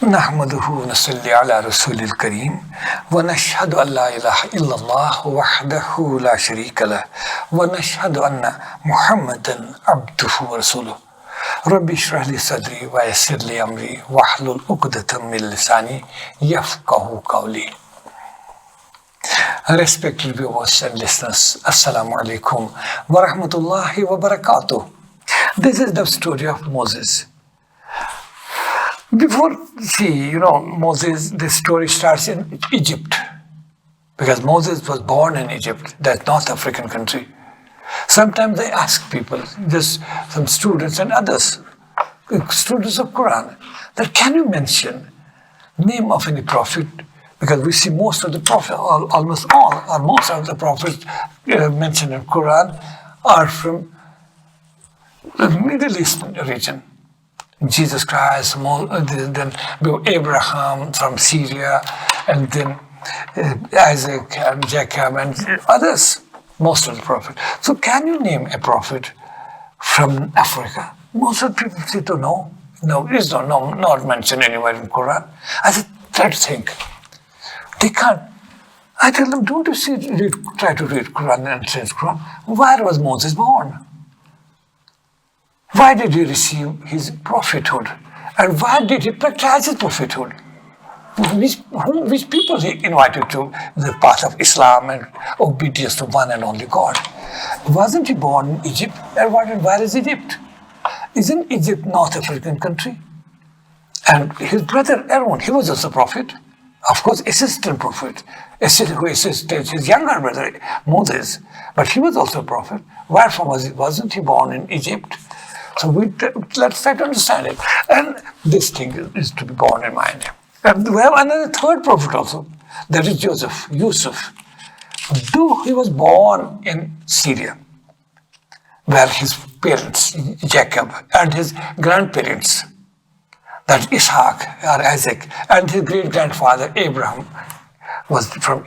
نحمده ونصلي على رسول الكريم ونشهد أن لا إله إلا الله وحده لا شريك له ونشهد أن محمدا عبده ورسوله ربي اشرح لي صدري ويسر لي أمري واحلل عقدة من لساني يفقهوا قولي. Respected viewers and listeners, Assalamu alaikum wa rahmatullahi wa barakatuh. This is the story of Moses. Before, Moses, the story starts in Egypt. Because Moses was born in Egypt, that North African country. Sometimes they ask people, just some students and others, students of Quran, that can you mention name of any prophet? Because we see most of the prophets, almost all, or most of the prophets mentioned in Quran are from the Middle East region. Jesus Christ, then Abraham from Syria, and then Isaac and Jacob and others, most of the prophets. So can you name a prophet from Africa? Most of the people say to no, it's not mentioned anywhere in Quran. I said, try to think. They can't. I tell them, don't you try to read Quran and sense Quran. Where was Moses born? Why did he receive his prophethood? And why did he practice his prophethood? Which people he invited to the path of Islam and obedience to one and only God? Wasn't he born in Egypt? And where is Egypt? Isn't Egypt North African country? And his brother Aaron, he was also a prophet. Of course, assistant prophet, who assisted his younger brother Moses. But he was also a prophet. Wherefore wasn't he born in Egypt? So let's try to understand it. And this thing is to be borne in mind. And we have another third prophet also. That is Yusuf. Though he was born in Syria, where his parents, Jacob, and his grandparents, that Ishaq or Isaac, and his great-grandfather Abraham was from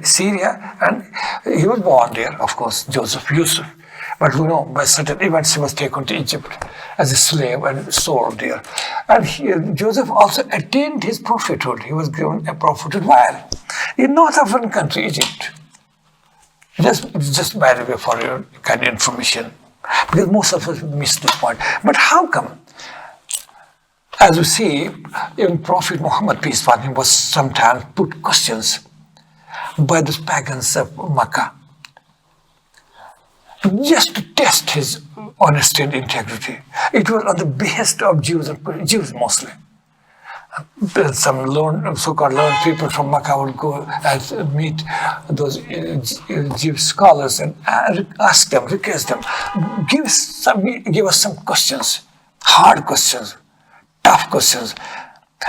Syria, and he was born there, of course, Yusuf. But by certain events he was taken to Egypt as a slave and sold there. And Joseph also attained his prophethood. He was given a prophethood where? In North African country, Egypt. Just by the way, for your kind of information, because most of us miss this point. But how come? As we see, even Prophet Muhammad, peace be upon him, was sometimes put questions by the pagans of Makkah, just to test his honesty and integrity. It was on the behest of Jews mostly. Some so-called learned people from Makkah would go and meet those Jewish scholars and ask them, request them, give us some questions, hard questions, tough questions,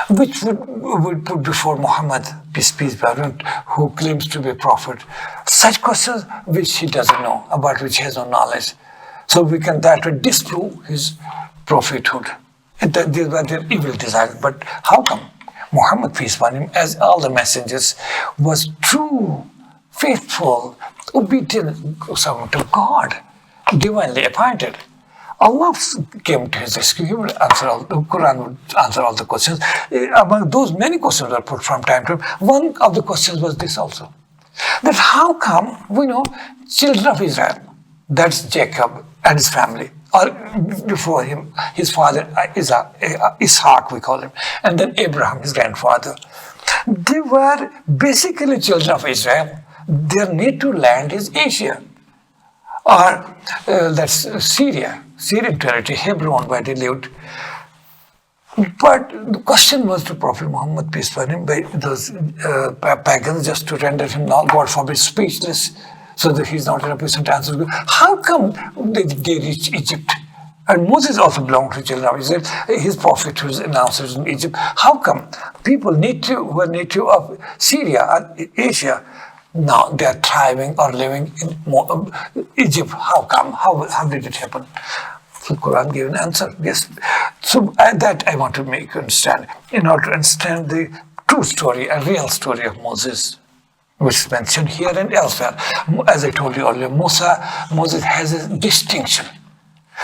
which would put before Muhammad, peace be upon him, who claims to be a prophet, such questions which he doesn't know, about which he has no knowledge. So we can that way disprove his prophethood. These were their evil desires. But how come Muhammad, peace be upon him, as all the messengers, was true, faithful, obedient servant of God, divinely appointed? Allah came to his rescue. He would answer the Quran would answer all the questions. Among those, many questions were put from time to time. One of the questions was this also: that how come we know children of Israel, that's Jacob and his family, or before him, his father Ishaq, we call him, and then Abraham, his grandfather, they were basically children of Israel. Their native land is Asia, or that's Syrian territory, Hebron, where they lived. But the question was to Prophet Muhammad, peace be upon him, by those pagans, just to render him, God forbid, speechless, so that he's not in a position to answer. How come they reached Egypt? And Moses also belonged to children of Israel. His prophet was announced in Egypt. How come people who were native of Syria or Asia, now they are thriving or living in Egypt? How come? How did it happen? So Quran gave an answer. Yes. So that I want to make you understand. In order to understand the true story, a real story of Moses, which is mentioned here and elsewhere. As I told you earlier, Moses has a distinction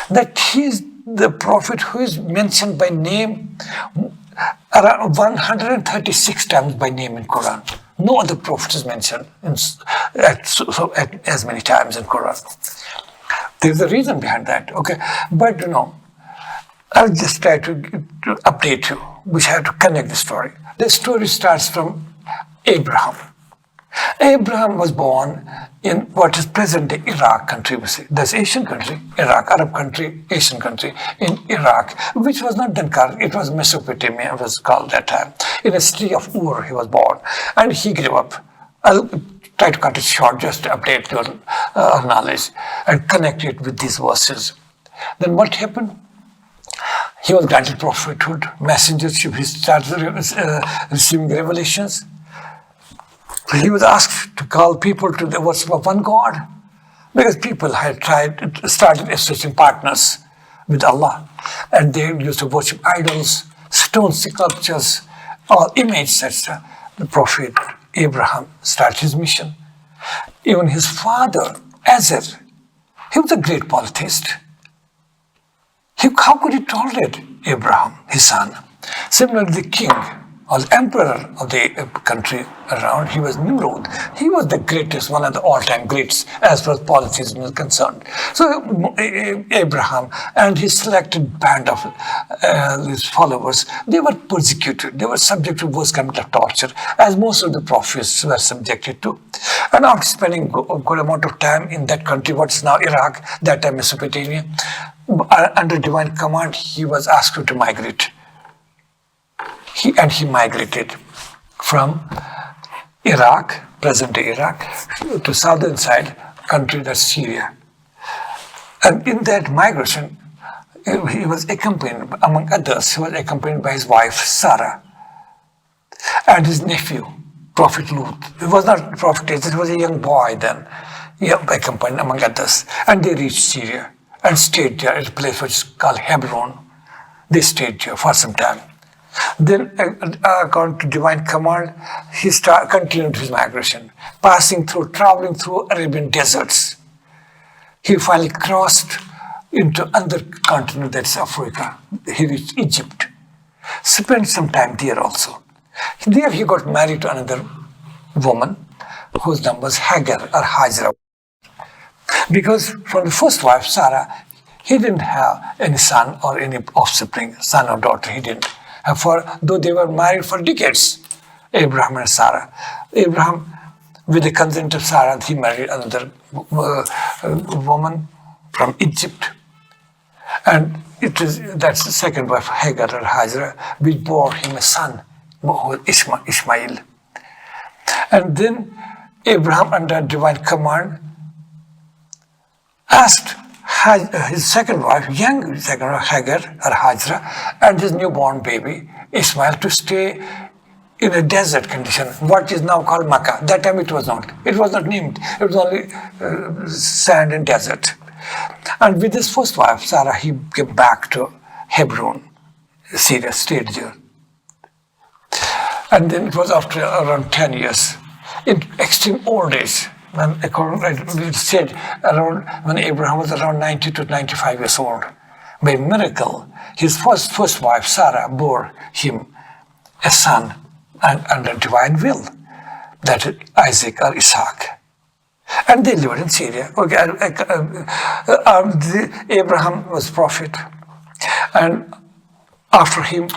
that he is the prophet who is mentioned by name around 136 times by name in Quran. No other prophet is mentioned as many times in Quran. There's a reason behind that, okay? But I'll just try to update you. We have to connect the story. The story starts from Abraham. Abraham was born in what is present-day Iraq country. We say that's Asian country, Iraq, Arab country, Asian country in Iraq, which was not then called. It was Mesopotamia. It was called that time. In a city of Ur, he was born, and he grew up. I'll try to cut it short just to update your knowledge and connect it with these verses. Then what happened? He was granted prophethood, messengership. He started receiving revelations. He was asked to call people to the worship of one God, because people had started associating partners with Allah, and they used to worship idols, stone sculptures, or images, etc. The Prophet Abraham started his mission. Even his father, Azar, he was a great polytheist. How could he tolerate Abraham, his son? Similarly, the king or the emperor of the country around, he was Nimrod. He was the greatest, one of the all-time greats as far as polytheism is concerned. So Abraham and his selected band of his followers, they were persecuted. They were subject to worse kind of torture, as most of the prophets were subjected to. And after spending a good amount of time in that country, what's now Iraq, that time Mesopotamia, under divine command, he was asked to migrate. He migrated from Iraq, present-day Iraq, to southern side country, that's Syria. And in that migration, he was accompanied, among others, he was accompanied by his wife, Sarah, and his nephew, Prophet Lut. He was not Prophet, he was a young boy then, accompanied among others. And they reached Syria and stayed there at a place which is called Hebron. They stayed there for some time. Then, according to divine command, he continued his migration, traveling through Arabian deserts. He finally crossed into another continent, that's Africa. He reached Egypt, spent some time there also. There he got married to another woman whose name was Hagar or Hajra. Because from the first wife, Sarah, he didn't have any son or any offspring, son or daughter, he didn't. Though they were married for decades, Abraham and Sarah. Abraham, with the consent of Sarah, he married another woman from Egypt. And that's the second wife, Hagar or Hajra, which bore him a son, Ishmael. And then Abraham, under divine command, asked his second wife, young second wife, Hagar or Hajra, and his newborn baby, Ishmael, to stay in a desert condition, what is now called Makkah. That time it was not named. It was only sand and desert. And with his first wife, Sarah, he came back to Hebron, Syria, stayed there. And then it was after around 10 years, in extreme old age, when it said when Abraham was around 90 to 95 years old, by miracle, his first wife, Sarah, bore him a son under divine will, that is Isaac or Isaac. And they lived in Syria. Abraham was prophet, and after him,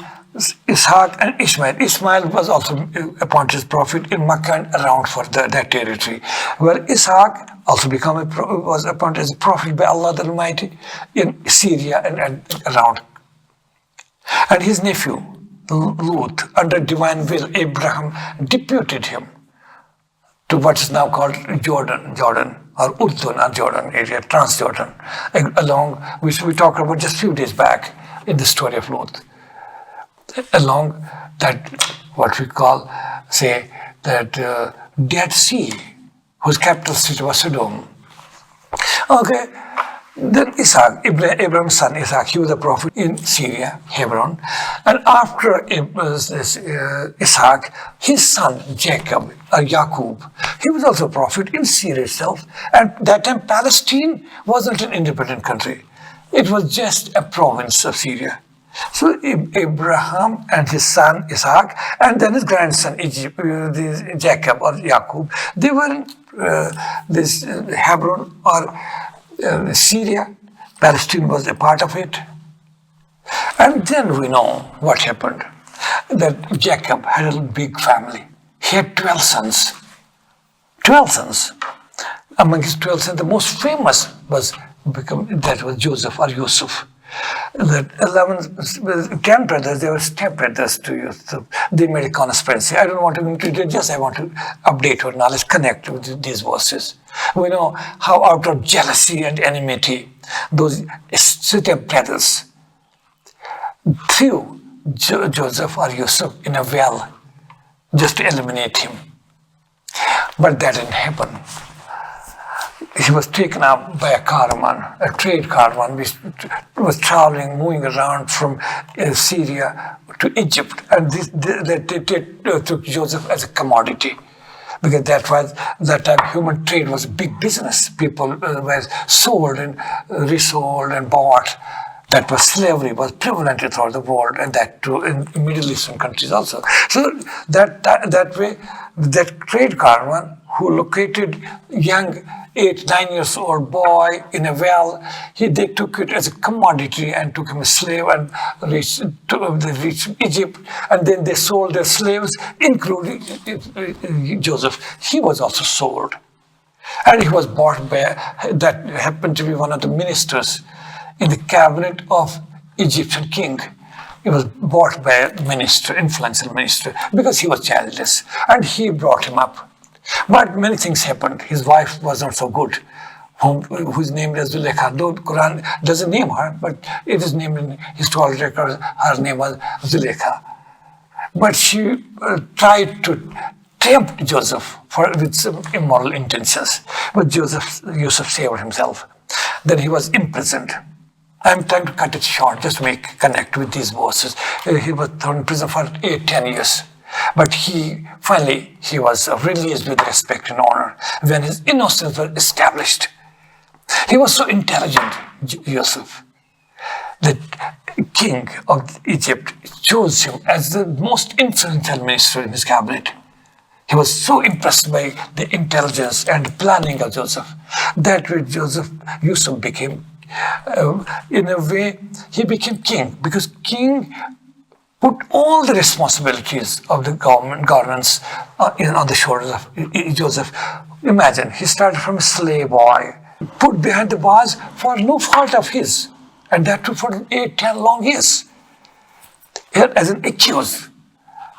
Isaac and Ishmael. Ishmael was also appointed as prophet in Makkah and around for that territory, where Isaac also was appointed as a prophet by Allah the Almighty in Syria and around. And his nephew, Lut, under divine will, Abraham deputed him to what is now called Jordan, or Urdun or Jordan area, Transjordan, along which we talked about just a few days back in the story of Lut. Along that, what we call, say, that Dead Sea, whose capital city was Sodom. Okay, then Isaac, Abraham's son Isaac, he was a prophet in Syria, Hebron. And after Isaac, his son Jacob, or Yaqub, he was also a prophet in Syria itself. And that time Palestine wasn't an independent country. It was just a province of Syria. So Abraham and his son Isaac, and then his grandson Jacob or Jacob, they were in this Hebron or Syria. Palestine was a part of it. And then we know what happened. That Jacob had a big family. He had 12 sons. 12 sons. Among his 12 sons, the most famous was Joseph or Yusuf. The 11 grandbrothers, they were stepbrothers to Yusuf. They made a conspiracy. I don't want to go into detail, just I want to update your knowledge, connect with these verses. We know how out of jealousy and enmity, those stepbrothers threw Joseph or Yusuf in a well just to eliminate him. But that didn't happen. He was taken up by a caravan, a trade caravan, which was traveling, moving around from Syria to Egypt. And they took Joseph as a commodity. Because that time human trade was a big business. People were sold and resold and bought. That was slavery was prevalent throughout the world, and that too in Middle Eastern countries also. So that way, that trade caravan who located young 8-9 years old boy in a well, they took it as a commodity and took him a slave and reached Egypt, and then they sold their slaves, including Joseph. He was also sold, and he was bought by that happened to be one of the ministers in the cabinet of Egyptian king. He was bought by a minister, influential minister, because he was childless, and he brought him up. But many things happened. His wife was not so good, whose name is Zulekha. Though Quran doesn't name her, but it is named in historical records. Her name was Zulekha. But she tried to tempt Joseph with some immoral intentions. But Yusuf saved himself. Then he was imprisoned. I'm trying to cut it short, just to connect with these verses. He was thrown in prison for 8-10 years. But finally he was released with respect and honor when his innocence was established. He was so intelligent, Yusuf. The king of Egypt chose him as the most influential minister in his cabinet. He was so impressed by the intelligence and planning of Joseph that way Yusuf became, in a way, he became king, because king put all the responsibilities of the governance on the shoulders of Joseph. Imagine, he started from a slave boy, put behind the bars for no fault of his, and that too for 8-10 long years, as an accused.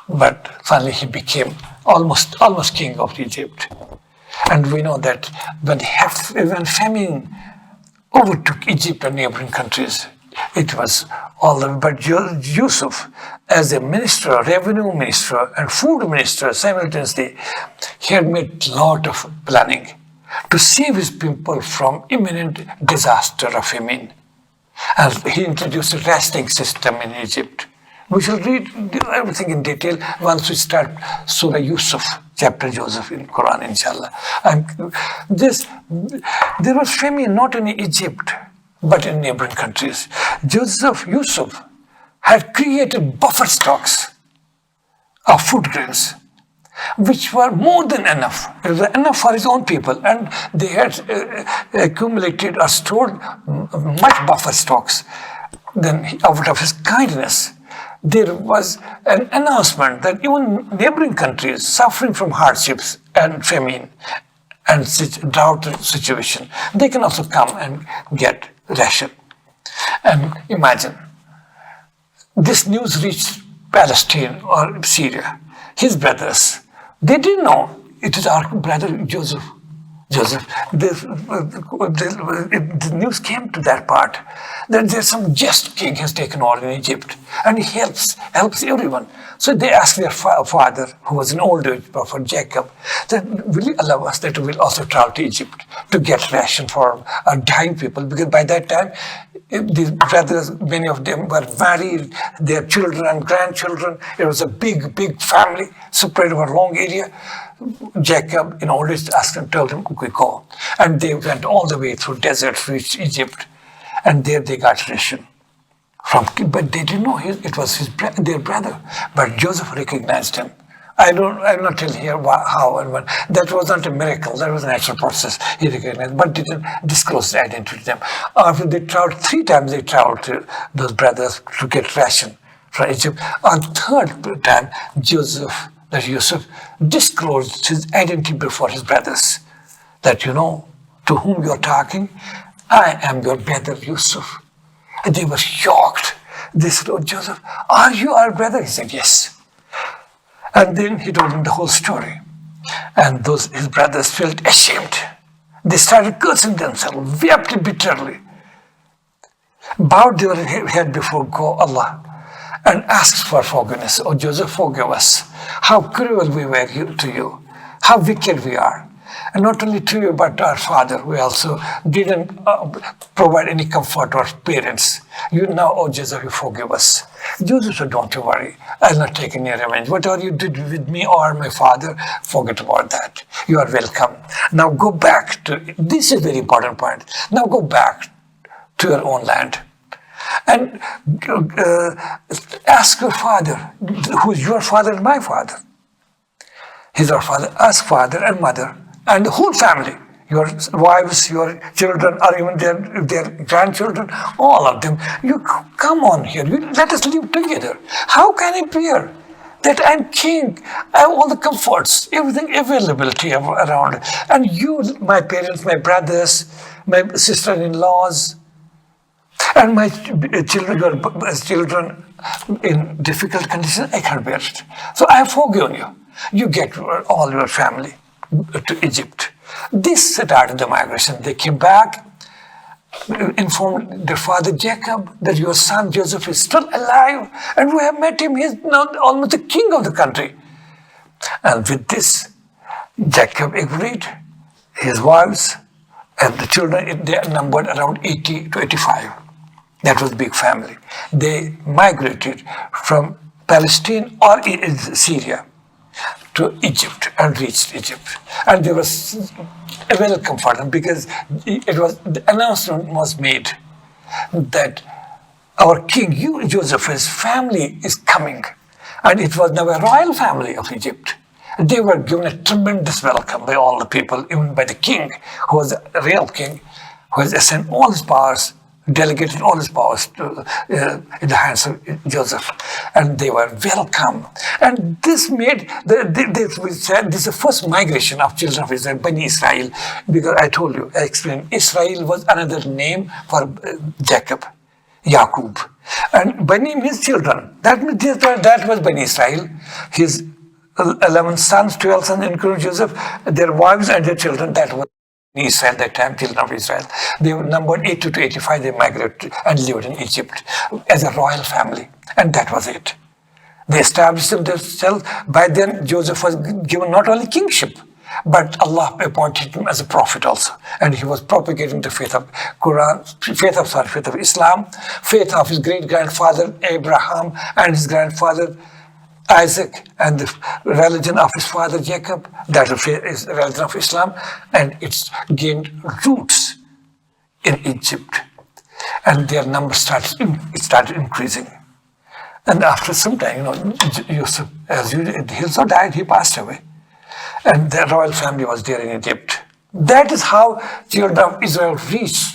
But finally he became almost king of Egypt. And we know that when famine overtook Egypt and neighboring countries, it was but Yusuf, as a minister, revenue minister and food minister simultaneously, he had made a lot of planning to save his people from imminent disaster of famine. And he introduced a rationing system in Egypt. We shall read everything in detail once we start Surah Yusuf, chapter Joseph in Quran, inshallah. There was famine not in Egypt, but in neighboring countries. Yusuf had created buffer stocks of food grains, which were more than enough. It was enough for his own people, and they had accumulated or stored much buffer stocks. Then, out of his kindness, there was an announcement that even neighboring countries suffering from hardships and famine and drought situation, they can also come and get ration. And imagine, this news reached Palestine or Syria. His brothers, they didn't know it is our brother Joseph. The news came to that part that there's some just king has taken over in Egypt, and he helps everyone. So they asked their father, who was an old age prophet Jacob, that will you allow us that we will also travel to Egypt to get ration for our dying people? Because by that time, these brothers, many of them were married, their children and grandchildren. It was a big family spread over a long area. Jacob, in old age, asked them, told them, okay, go. And they went all the way through desert, reached Egypt, and there they got ration But they didn't know it was their brother. But Joseph recognized him. I'm not telling here how and when. That was not a miracle. That was a natural process. He recognized, but didn't disclose the identity to them. After they traveled 3 times, they traveled to those brothers to get ration from Egypt. On third time, Yusuf disclosed his identity before his brothers. That to whom you're talking, I am your brother Yusuf. And they were shocked. They said, "Oh, Joseph, are you our brother?" He said, "Yes." And then he told them the whole story. And his brothers felt ashamed. They started cursing themselves, wept bitterly, bowed their head before Allah, and asked for forgiveness. "Oh, Joseph, forgive us. How cruel we were to you. How wicked we are. And not only to you, but to our father. We also didn't provide any comfort to our parents. You now, oh Joseph, you forgive us." Joseph said, "Don't you worry. I'll not take any revenge. Whatever you did with me or my father, forget about that. You are welcome. Now go back to," this is a very important point. "Now go back to your own land. And ask your father, who's your father and my father. He's our father. Ask father and mother and the whole family, your wives, your children, or even their grandchildren, all of them. You come on here. Let us live together. How can I bear that I'm king? I have all the comforts, everything, availability around. And you, my parents, my brothers, my sister-in-laws, and my children, your children in difficult conditions, I can't bear it. So I have forgiven you. You get all your family to Egypt." This started the migration. They came back, informed their father Jacob that your son Joseph is still alive, and we have met him. He's now almost the king of the country. And with this, Jacob agreed. His wives and the children, they numbered around 80 to 85. That was a big family. They migrated from Palestine or Syria to Egypt and reached Egypt. And there was a welcome for them because the announcement was made that our king, Joseph's family is coming. And it was now a royal family of Egypt. They were given a tremendous welcome by all the people, even by the king, who was a real king, who has assigned all his powers, delegated all his powers in the hands of Joseph, and they were welcome. And this made, this is the first migration of children of Israel, Bani Israel, because I told you, I explained, Israel was another name for Jacob, Yaqub. And Bani means children. That means that was Bani Israel. His 11 sons, 12 sons, including Joseph, their wives and their children, that was Israel, that time, children of Israel. They were numbered 80 to 85. They migrated and lived in Egypt as a royal family. And that was it. They established themselves. By then, Joseph was given not only kingship, but Allah appointed him as a prophet also. And he was propagating the faith of Quran, faith of Islam, faith of his great-grandfather Abraham and his grandfather Isaac, and the religion of his father Jacob. That is the religion of Islam, and it's gained roots in Egypt, and their number started increasing. And after some time, Yusuf, he also died. He passed away, and the royal family was there in Egypt. That is how children of Israel reached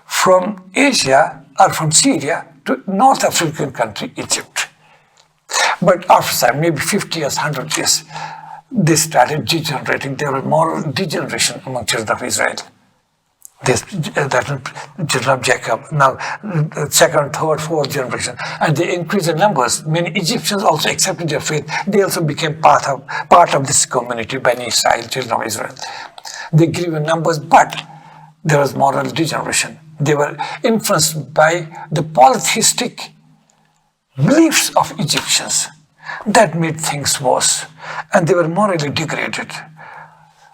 from Asia or from Syria to North African country Egypt. But after time, maybe 50 years, 100 years, they started degenerating. There was moral degeneration among children of Israel. That children of Jacob, now second, third, fourth generation, and they increased in numbers. Many Egyptians also accepted their faith. They also became part of this community, Bani Israel, children of Israel. They grew in numbers, but there was moral degeneration. They were influenced by the polytheistic beliefs of Egyptians. That made things worse, and they were morally degraded.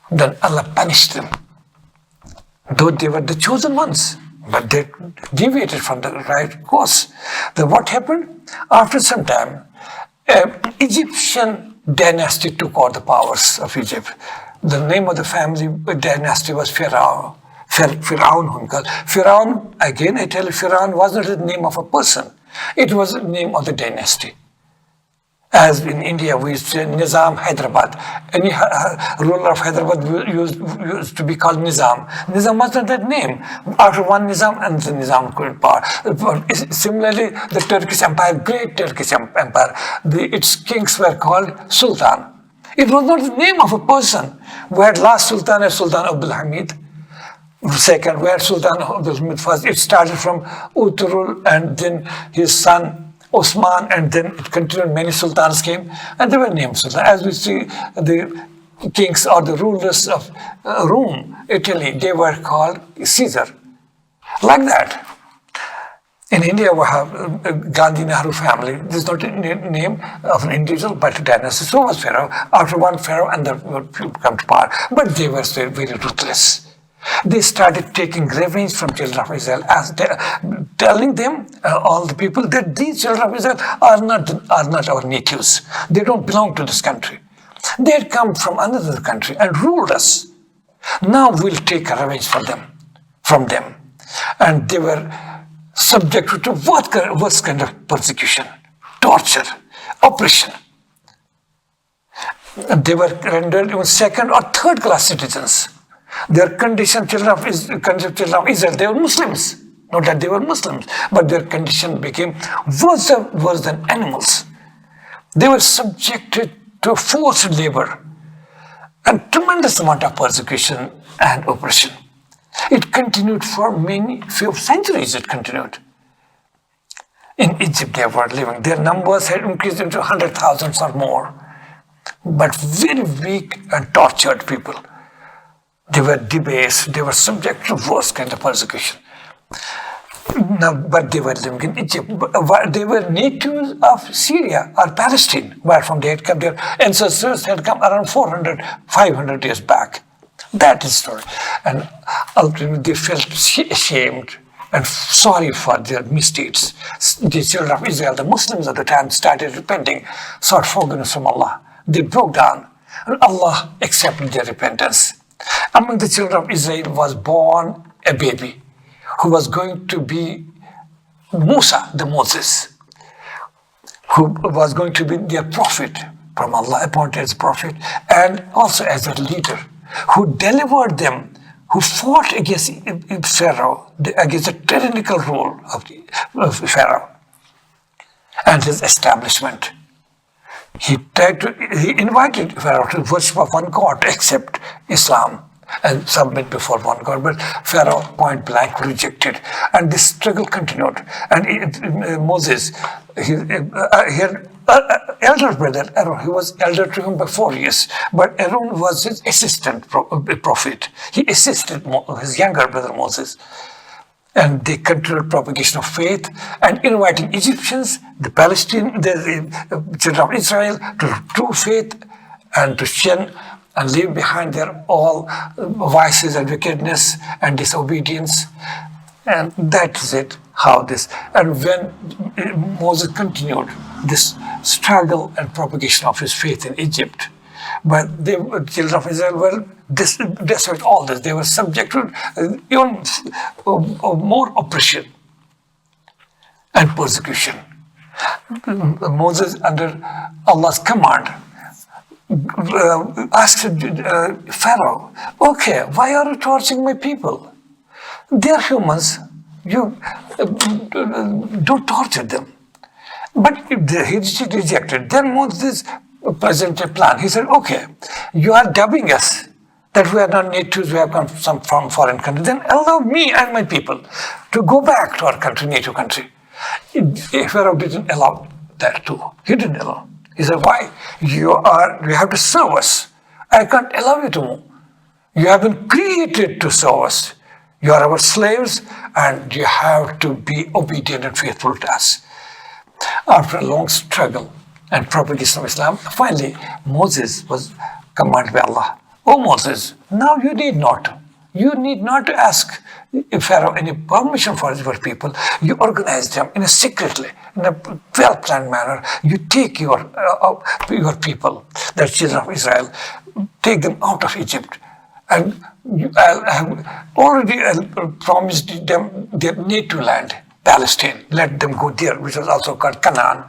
Then Allah punished them, though they were the chosen ones, but they deviated from the right course. Then what happened? After some time, Egyptian dynasty took all the powers of Egypt. The name of the family dynasty was Pharaoh. Pharaoh, again I tell you, Pharaoh was not the name of a person. It was the name of the dynasty. As in India, we say Nizam Hyderabad. Any ruler of Hyderabad used to be called Nizam. Nizam wasn't that name. After one Nizam, and the Nizam could power. Similarly, the Turkish Empire, great Turkish Empire, its kings were called Sultan. It was not the name of a person. We had last Sultan as Sultan Abdul Hamid. Second, we had Sultan Abdul Hamid first. It started from Uturul and then his son Osman, and then it continued. Many sultans came, and they were named sultan. As we see, the kings or the rulers of Rome, Italy, they were called Caesar. Like that. In India, we have Gandhi Nehru family. This is not a name of an individual, but a dynasty. So was Pharaoh. After one Pharaoh, and the people come to power. But they were very ruthless. They started taking revenge from children of Israel, as telling them, all the people, that these children of Israel are not our natives. They don't belong to this country. They had come from another country and ruled us. Now we'll take a revenge from them. And they were subjected to what kind of persecution, torture, oppression. And they were rendered even second or third class citizens. Their condition, children of Israel, they were Muslims. Not that they were Muslims, but their condition became worse than animals. They were subjected to forced labor and tremendous amount of persecution and oppression. It continued for few centuries. It continued. In Egypt, they were living. Their numbers had increased into 100,000s or more, but very weak and tortured people. They were debased, they were subject to worst kind of persecution. Now, but they were living in Egypt. They were natives of Syria or Palestine, where from they had come. Their ancestors had come around 400, 500 years back. That is the story. And ultimately they felt ashamed and sorry for their misdeeds. The children of Israel, the Muslims at the time, started repenting, sought forgiveness from Allah. They broke down, and Allah accepted their repentance. Among the children of Israel was born a baby who was going to be Musa, the Moses, who was going to be their prophet from Allah, appointed as prophet, and also as a leader, who delivered them, who fought against Pharaoh, against the tyrannical rule of Pharaoh and his establishment. He invited Pharaoh to worship of one God, accept Islam and submit before one God. But Pharaoh point blank rejected, and this struggle continued. And Moses, he had elder brother Aaron. He was elder to him by 4 years, but Aaron was his assistant prophet. He assisted his younger brother Moses. And they continued propagation of faith and inviting Egyptians, the children of Israel, to true faith and to shun and leave behind their all vices and wickedness and disobedience. And that is it, how this. And when Moses continued this struggle and propagation of his faith in Egypt, but the children of Israel were, despite all this, they were subject to even more oppression and persecution. Moses, under Allah's command, asked Pharaoh, okay, why are you torturing my people? They are humans. You don't torture them. But he rejected. Then Moses presented a plan. He said, okay, you are dubbing us that we are not natives, we have come from foreign country. Then allow me and my people to go back to our country, native country. Pharaoh didn't allow that too. He didn't allow. He said, why? You have to serve us. I can't allow you to move. You have been created to serve us. You are our slaves, and you have to be obedient and faithful to us. After a long struggle and propagation of Islam, finally Moses was commanded by Allah. Oh Moses, now you need not to ask Pharaoh any permission for your people. You organize them in a secretly, in a well-planned manner. You take your people, the children of Israel, take them out of Egypt. And I have already promised them their native land, Palestine. Let them go there, which was also called Canaan.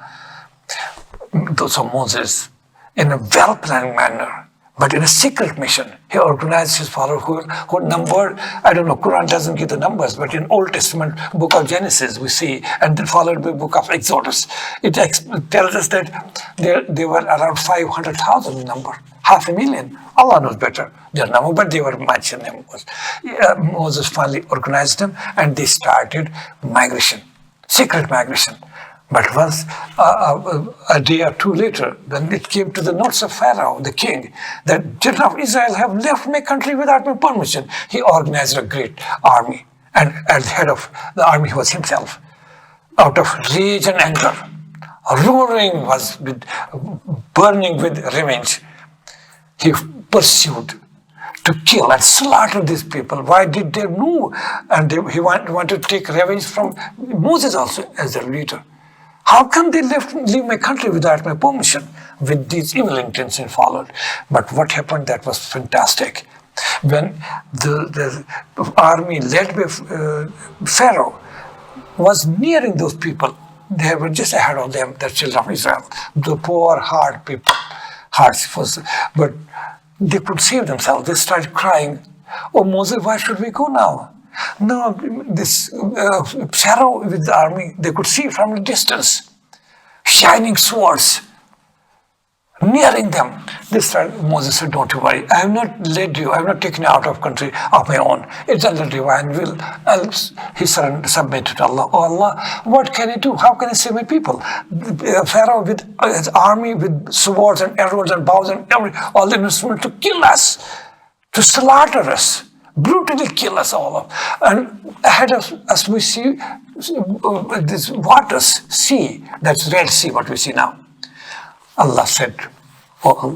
Those are Moses, in a well-planned manner, but in a secret mission. He organized his followers who numbered, I don't know, Quran doesn't give the numbers, but in Old Testament, book of Genesis, we see, and then followed by book of Exodus. It tells us that they were around 500,000 in number, 500,000. Allah knows better their number, but they were much in numbers. Moses finally organized them, and they started migration, secret migration. But once, a day or two later, when it came to the notice of Pharaoh, the king, that children of Israel have left my country without my permission, he organized a great army. And at the head of the army was himself. Out of rage and anger, roaring was burning with revenge, he pursued to kill and slaughter these people. Why did they move? And he wanted to take revenge from Moses also as their leader. How come they leave my country without my permission? With these evil intentions followed. But what happened, that was fantastic. When the army led by Pharaoh was nearing those people, they were just ahead of them, the children of Israel. The poor, hard people. But they could save themselves. They started crying, "Oh Moses, why should we go now?" No, this Pharaoh with the army, they could see from a distance, shining swords nearing them. This time Moses said, "Don't you worry, I have not led you, I have not taken you out of country of my own. It's under divine will." He submitted to Allah. "Oh Allah, what can I do? How can I save my people?" Pharaoh with his army, with swords and arrows and bows and all the instruments to kill us, to slaughter us, brutally kill us all. And ahead of us we see this waters, sea, that's Red Sea, what we see now. Allah said, "Oh,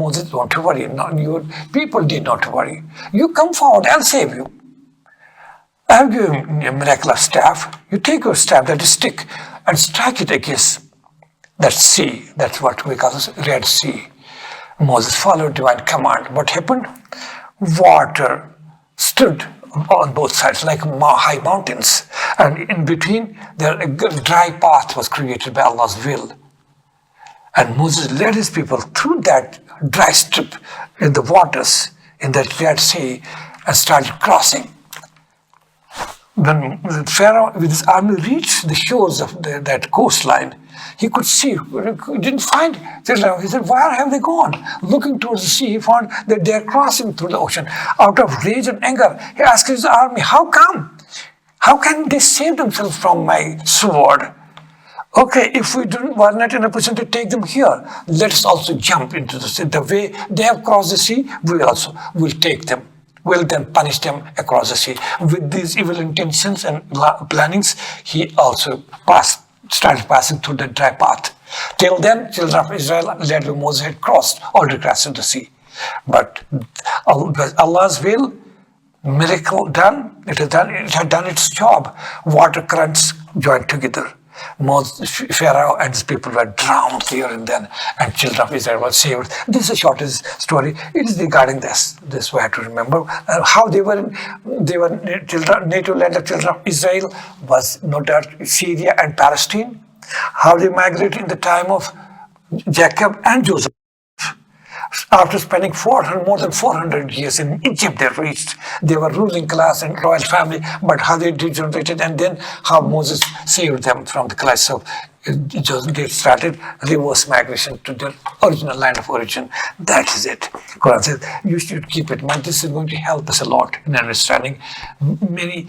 Moses, don't worry. No, your people did not worry. You come forward, I'll save you. I'll give you a miraculous staff. You take your staff, that is stick, and strike it against that sea." That's what we call Red Sea. Moses followed divine command. What happened? Water stood on both sides like high mountains, and in between there a dry path was created by Allah's will. And Moses led his people through that dry strip in the waters in that Red Sea and started crossing. When Pharaoh with his army reached the shores of that coastline, he could see, he didn't find Israel. He said, "Where have they gone?" Looking towards the sea, he found that they are crossing through the ocean. Out of rage and anger, he asked his army, "How come? How can they save themselves from my sword? Okay, if we were not in a position to take them here, let us also jump into the sea. The way they have crossed the sea, we also will take them. We'll then punish them across the sea." With these evil intentions and plannings, he also started passing through the dry path. Till then, children of Israel, led by Moses, had already crossed the sea. But Allah's will, miracle done, it had done its job. Water currents joined together. Pharaoh and his people were drowned there and then, and children of Israel were saved. This is the shortest story. It is regarding this. This we have to remember. How they were native land of children of Israel was no doubt Syria and Palestine. How they migrated in the time of Jacob and Joseph. After spending more than 400 years in Egypt, they were ruling class and royal family, but how they degenerated, and then how Moses saved them from the class of Joseph. They started reverse migration to their original land of origin. That is it. Quran says you should keep it in mind. This is going to help us a lot in understanding many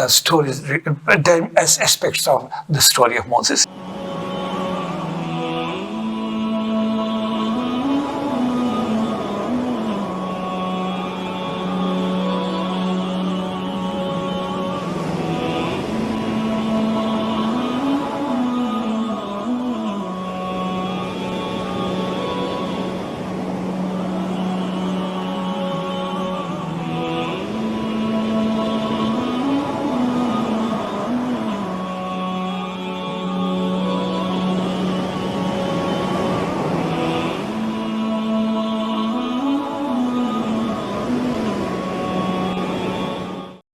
stories, aspects of the story of Moses.